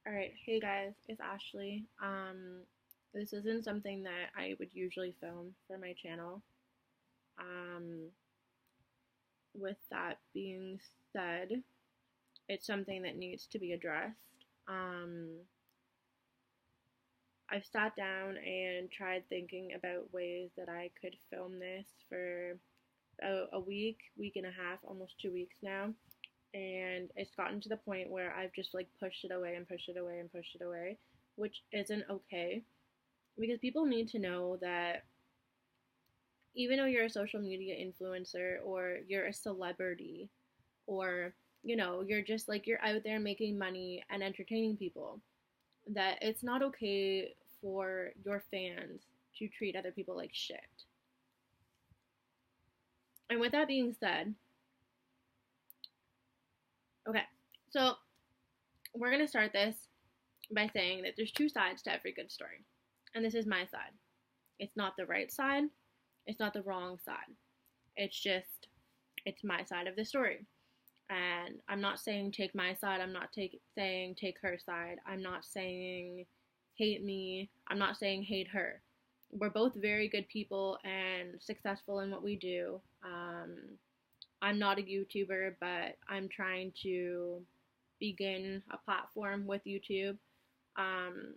All right, hey guys, it's Ashley. This isn't something that I would usually film for my channel. Um, with that being said, it's something that needs to be addressed. I've sat down and tried thinking about ways that I could film this for a week and a half, almost 2 weeks now. And it's gotten to the point where I've just like pushed it away and pushed it away and pushed it away, which isn't okay because people need to know that even though you're a social media influencer or you're a celebrity or you're just like you're out there making money and entertaining people, that it's not okay for your fans to treat other people like shit. And with that being said, okay, so we're going to start this by saying that there's two sides to every good story. And this is my side. It's not the right side, it's not the wrong side. It's my side of the story. And I'm not saying take my side. I'm not saying take her side. I'm not saying hate me. I'm not saying hate her. We're both very good people and successful in what we do. I'm not a YouTuber, but I'm trying to begin a platform with YouTube. Um,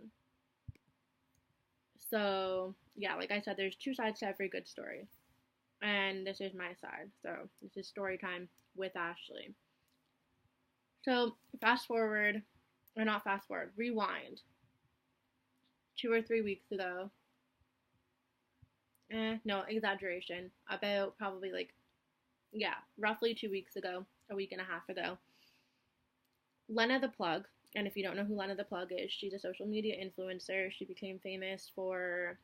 so, yeah, like I said, there's two sides to every good story. And this is my side. So, this is story time with Ashley. So, fast forward, or not fast forward, rewind 2 or 3 weeks ago. No, exaggeration. About probably roughly 2 weeks ago, a week and a half ago. Lena the Plug, and if you don't know who Lena the Plug is, she's a social media influencer. She became famous for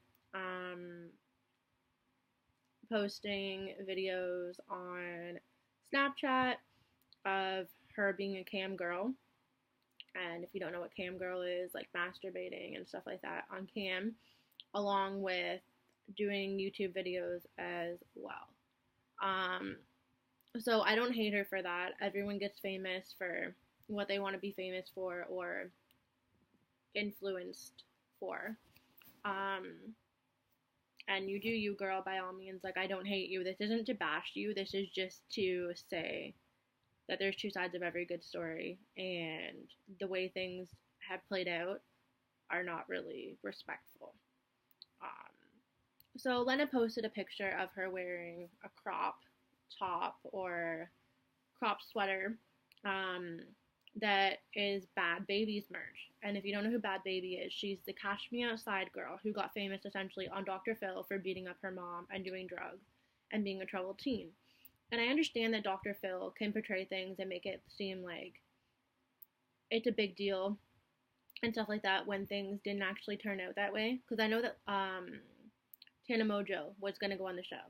posting videos on Snapchat of her being a cam girl. And if you don't know what cam girl is, like masturbating and stuff like that on cam, along with doing YouTube videos as well. So I don't hate her for that. Everyone gets famous for what they want to be famous for or influenced for. And you do you, girl, by all means. Like, I don't hate you. This isn't to bash you. This is just to say that there's two sides of every good story, and the way things have played out are not really respectful. So Lena posted a picture of her wearing a crop top or crop sweater that is Bad Baby's merch. And if you don't know who Bad Baby is, she's the Cash Me Outside girl who got famous essentially on Dr. Phil for beating up her mom and doing drugs and being a troubled teen. And I understand that Dr. Phil can portray things and make it seem like it's a big deal and stuff like that when things didn't actually turn out that way. Because I know that Tana Mojo was going to go on the show.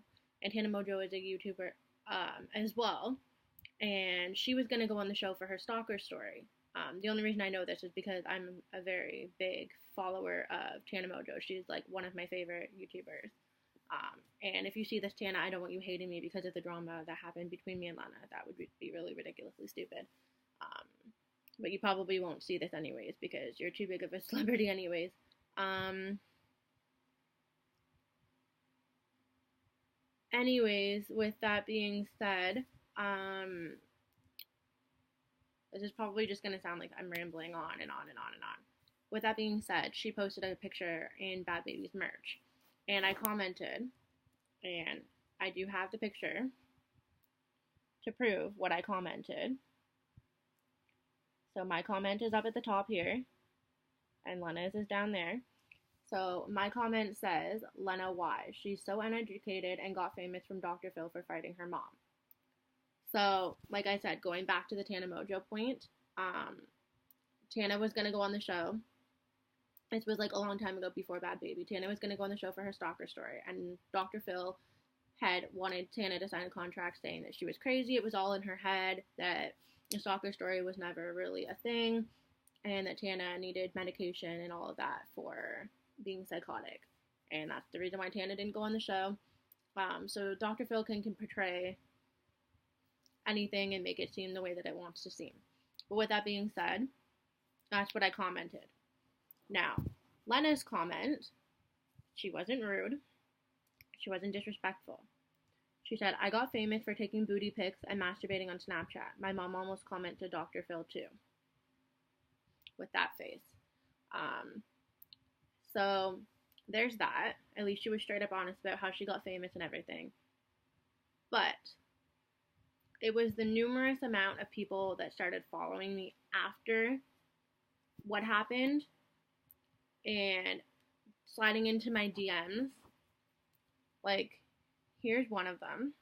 And Tana Mojo is a YouTuber as well. And she was going to go on the show for her stalker story. The only reason I know this is because I'm a very big follower of Tana Mojo. She's like one of my favorite YouTubers. And if you see this, Tana, I don't want you hating me because of the drama that happened between me and Lena. That would be really ridiculously stupid. But you probably won't see this anyways because you're too big of a celebrity anyways. Anyways, with that being said, this is probably just going to sound like I'm rambling on and on and on and on. With that being said, she posted a picture in Bad Baby's merch. And I commented, and I do have the picture to prove what I commented. So my comment is up at the top here, and Lena's is down there. So my comment says, Lena, why? She's so uneducated and got famous from Dr. Phil for fighting her mom. So, like I said, going back to the Tana Mojo point, Tana was going to go on the show. This was like a long time ago before Bad Baby. Tana was going to go on the show for her stalker story. And Dr. Phil had wanted Tana to sign a contract saying that she was crazy. It was all in her head, that the stalker story was never really a thing, and that Tana needed medication and all of that for being psychotic. And that's the reason why Tana didn't go on the show. So Dr. Phil can portray anything and make it seem the way that it wants to seem. But with that being said, That's what I commented. Now, Lena's comment, she wasn't rude. She wasn't disrespectful. She said, I got famous for taking booty pics and masturbating on Snapchat. My mom almost commented Dr. Phil too. With that face. So there's that. At least she was straight up honest about how she got famous and everything. But it was the numerous amount of people that started following me after what happened and sliding into my DMs. Like, here's one of them.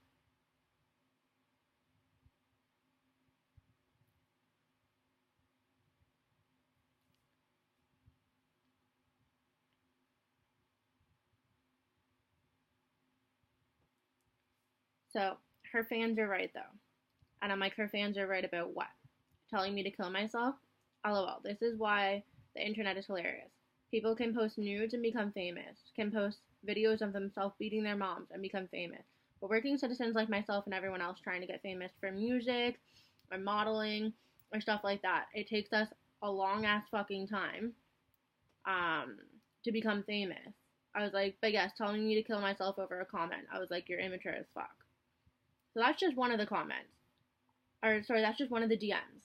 So, her fans are right, though. And I'm like, her fans are right about what? Telling me to kill myself? LOL. This is why the internet is hilarious. People can post nudes and become famous, can post videos of themselves beating their moms and become famous. But working citizens like myself and everyone else trying to get famous for music or modeling or stuff like that, it takes us a long ass fucking time to become famous. I was like, but yes, telling me to kill myself over a comment. I was like, you're immature as fuck. So that's just one of the comments. Or, sorry, that's just one of the DMs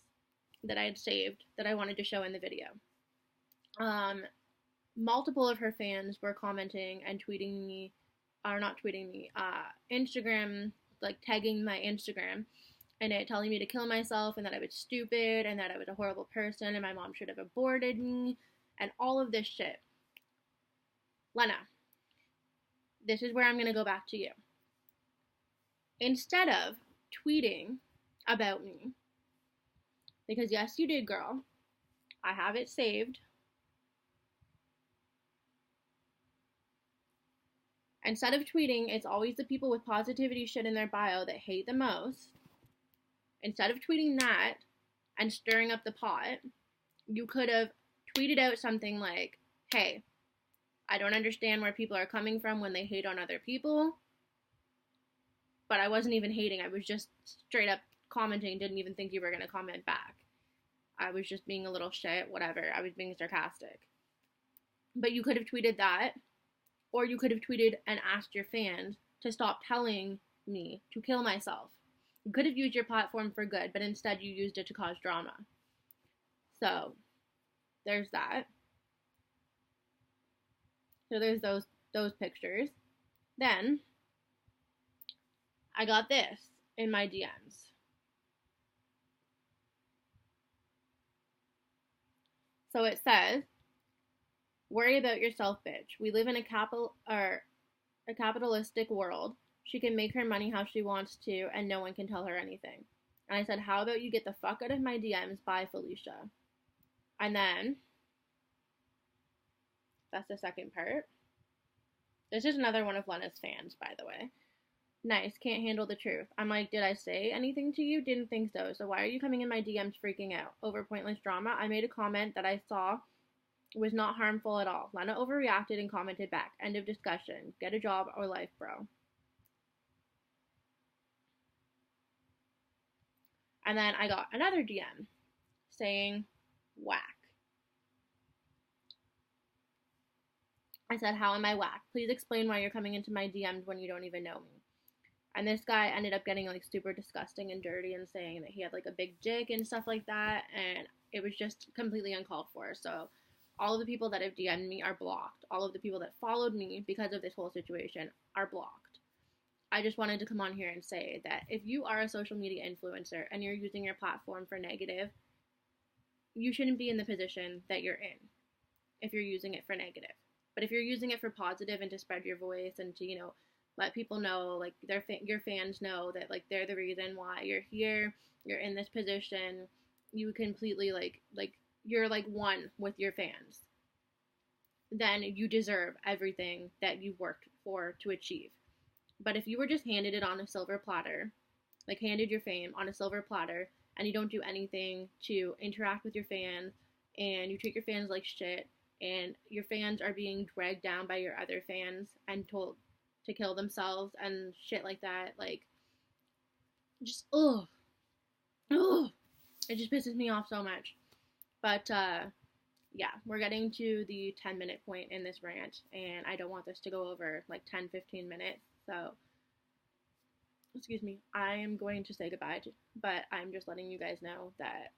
that I had saved that I wanted to show in the video. Multiple of her fans were commenting and tweeting me, or not tweeting me, Instagram, like tagging my Instagram, and it telling me to kill myself and that I was stupid and that I was a horrible person and my mom should have aborted me and all of this shit. Lena, this is where I'm going to go back to you. Instead of tweeting about me, because yes, you did, girl. I have it saved. Instead of tweeting, it's always the people with positivity shit in their bio that hate the most. Instead of tweeting that and stirring up the pot, you could have tweeted out something like, hey, I don't understand where people are coming from when they hate on other people. But I wasn't even hating. I was just straight up commenting. Didn't even think you were going to comment back. I was just being a little shit, whatever. I was being sarcastic. But you could have tweeted that. Or you could have tweeted and asked your fans to stop telling me to kill myself. You could have used your platform for good, but instead you used it to cause drama. So, there's that. So there's those pictures. Then, I got this in my DMs. So it says, worry about yourself, bitch. We live in a capitalistic world. She can make her money how she wants to, and no one can tell her anything. And I said, how about you get the fuck out of my DMs? Bye, Felicia. And then, that's the second part. This is another one of Lena's fans, by the way. Nice, can't handle the truth. I'm like, did I say anything to you? Didn't think so. So why are you coming in my DMs freaking out? Over pointless drama? I made a comment that I saw was not harmful at all. Lena overreacted and commented back. End of discussion. Get a job or life, bro. And then I got another DM saying, whack. I said, how am I whack? Please explain why you're coming into my DMs when you don't even know me. And this guy ended up getting like super disgusting and dirty and saying that he had like a big dick and stuff like that. And it was just completely uncalled for. So all of the people that have DM'd me are blocked. All of the people that followed me because of this whole situation are blocked. I just wanted to come on here and say that if you are a social media influencer and you're using your platform for negative, you shouldn't be in the position that you're in if you're using it for negative. But if you're using it for positive and to spread your voice and to, let people know, like, your fans know that, like, they're the reason why you're here, you're in this position, you completely, like you're, like, one with your fans, then you deserve everything that you've worked for to achieve. But if you were just handed it on a silver platter, like, handed your fame on a silver platter, and you don't do anything to interact with your fans, and you treat your fans like shit, and your fans are being dragged down by your other fans and told to kill themselves and shit like that, like, just, it just pisses me off so much. But yeah, we're getting to the 10-minute point in this rant, and I don't want this to go over like 10-15 minutes. So, excuse me, I am going to say goodbye, but I'm just letting you guys know that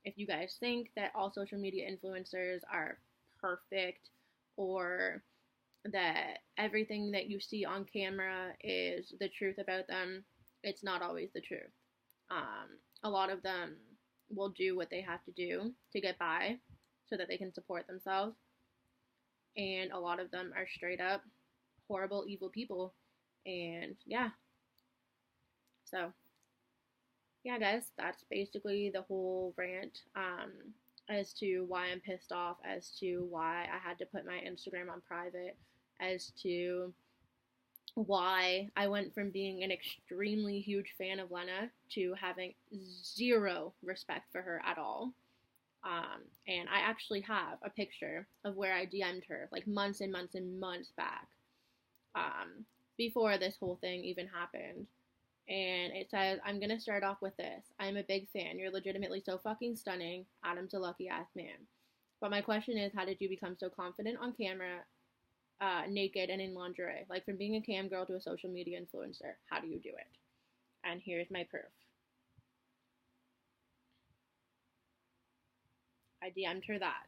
if you guys think that all social media influencers are perfect, or that everything that you see on camera is the truth about them, it's not always the truth. A lot of them will do what they have to do to get by so that they can support themselves. And a lot of them are straight up horrible, evil people. And yeah. So, yeah, guys, that's basically the whole rant as to why I'm pissed off, as to why I had to put my Instagram on private, as to why I went from being an extremely huge fan of Lena to having zero respect for her at all. And I actually have a picture of where I DM'd her like months and months and months back, before this whole thing even happened. And it says, I'm gonna start off with this. I'm a big fan. You're legitimately so fucking stunning. Adam's a lucky ass man. But my question is, how did you become so confident on camera, naked and in lingerie? Like, from being a cam girl to a social media influencer, how do you do it? And here's my proof. I DM'd her that.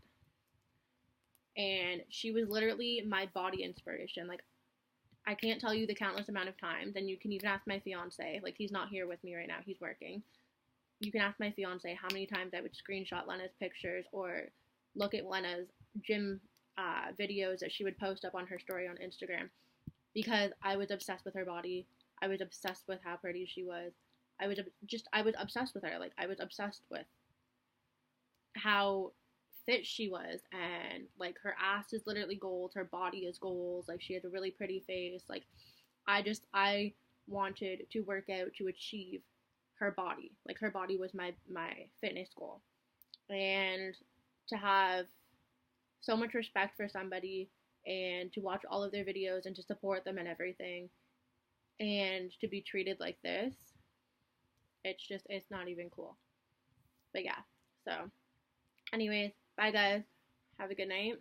And she was literally my body inspiration. Like, I can't tell you the countless amount of times, and you can even ask my fiance. Like, he's not here with me right now. He's working. You can ask my fiance how many times I would screenshot Lena's pictures or look at Lena's gym videos that she would post up on her story on Instagram, because I was obsessed with her body. I was obsessed with how pretty she was. I was obsessed with her. Like, I was obsessed with how fit she was, and like her ass is literally gold, her body is gold, like she has a really pretty face. Like, I wanted to work out to achieve her body. Like, her body was my fitness goal. And to have so much respect for somebody, and to watch all of their videos and to support them and everything, and to be treated like this, it's not even cool. But yeah, so anyways, bye guys. Have a good night.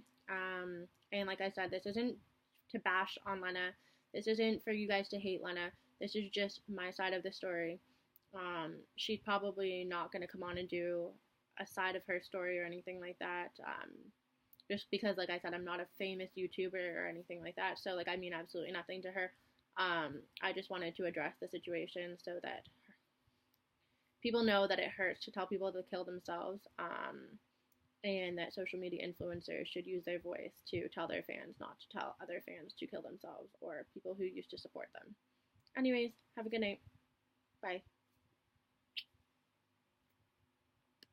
And like I said, this isn't to bash on Lena. This isn't for you guys to hate Lena. This is just my side of the story. She's probably not going to come on and do a side of her story or anything like that. Just because, like I said, I'm not a famous YouTuber or anything like that. So, like, I mean absolutely nothing to her. I just wanted to address the situation so that people know that it hurts to tell people to kill themselves. And that social media influencers should use their voice to tell their fans not to tell other fans to kill themselves, or people who used to support them. Anyways, have a good night. Bye.